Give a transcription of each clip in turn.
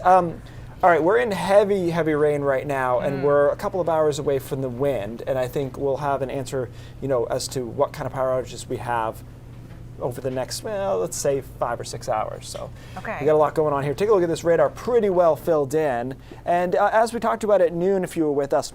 All right, we're in heavy rain right now, and we're a couple of hours away from the wind, and I think we'll have an answer, as to what kind of power outages we have over the next, well, let's say 5 or 6 hours. So okay. We got a lot going on here. Take a look at this radar, pretty well filled in. And as we talked about at noon, if you were with us,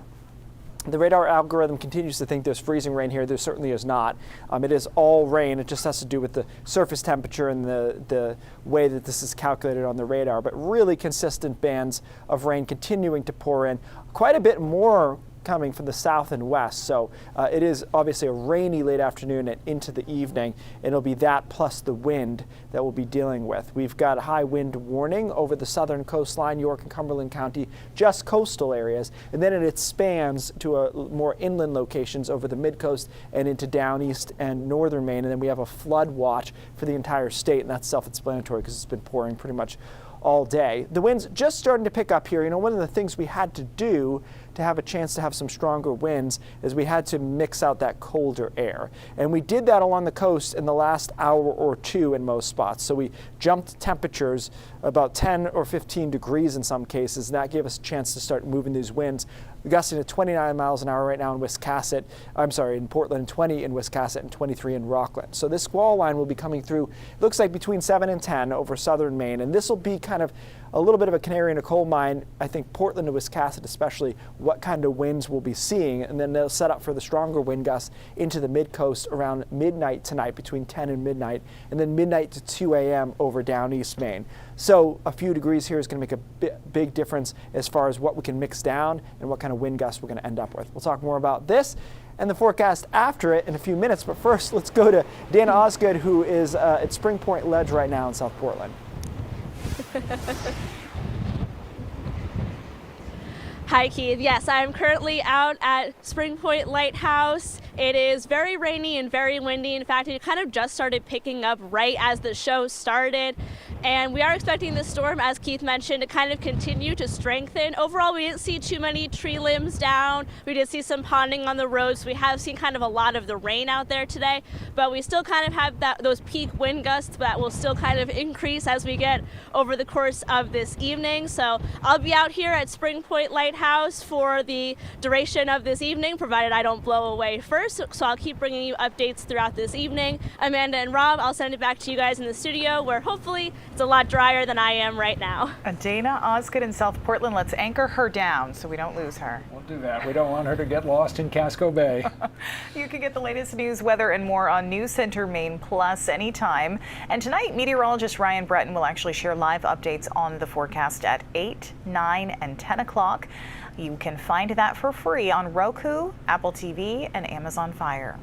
the radar algorithm continues to think there's freezing rain here. There certainly is not. It is all rain. It just has to do with the surface temperature and the way that this is calculated on the radar. But really consistent bands of rain continuing to pour in. Quite a bit more coming from the south and west. So it is obviously a rainy late afternoon and into the evening. It'll be that plus the wind that we'll be dealing with. We've got a high wind warning over the southern coastline, York and Cumberland County, just coastal areas. And then it expands to more inland locations over the mid-coast and into down east and northern Maine. And then we have a flood watch for the entire state, and that's self-explanatory because it's been pouring pretty much all day. The wind's just starting to pick up here. One of the things we had to do to have a chance to have some stronger winds is we had to mix out that colder air. And we did that along the coast in the last hour or two in most spots. So we jumped temperatures about 10 or 15 degrees in some cases, and that gave us a chance to start moving these winds. We're gusting to 29 miles an hour right now in in Portland, 20 in Wiscasset, and 23 in Rockland. So this squall line will be coming through, looks like between 7 and 10 over southern Maine, and this will be kind of a little bit of a canary in a coal mine. I think Portland and Wiscasset especially, what kind of winds we'll be seeing, and then they'll set up for the stronger wind gusts into the mid-coast around midnight tonight, between 10 and midnight, and then midnight to 2 a.m. over down East Maine. So a few degrees here is going to make a big difference as far as what we can mix down and what kind of wind gusts we're going to end up with. We'll talk more about this and the forecast after it in a few minutes, but first let's go to Dana Osgood, who is at Spring Point Ledge right now in South Portland. Hi, Keith. Yes, I'm currently out at Spring Point Lighthouse. It is very rainy and very windy. In fact, it kind of just started picking up right as the show started. And we are expecting the storm, as Keith mentioned, to kind of continue to strengthen. Overall, we didn't see too many tree limbs down. We did see some ponding on the roads. We have seen kind of a lot of the rain out there today, but we still kind of have those peak wind gusts that will still kind of increase as we get over the course of this evening. So I'll be out here at Spring Point Lighthouse for the duration of this evening, provided I don't blow away first. So I'll keep bringing you updates throughout this evening. Amanda and Rob, I'll send it back to you guys in the studio, where hopefully it's a lot drier than I am right now. Dana Osgood in South Portland, let's anchor her down so we don't lose her. We'll do that. We don't want her to get lost in Casco Bay. You can get the latest news, weather, and more on News Center Maine Plus anytime. And tonight, meteorologist Ryan Breton will actually share live updates on the forecast at 8, 9, and 10 o'clock. You can find that for free on Roku, Apple TV, and Amazon Fire.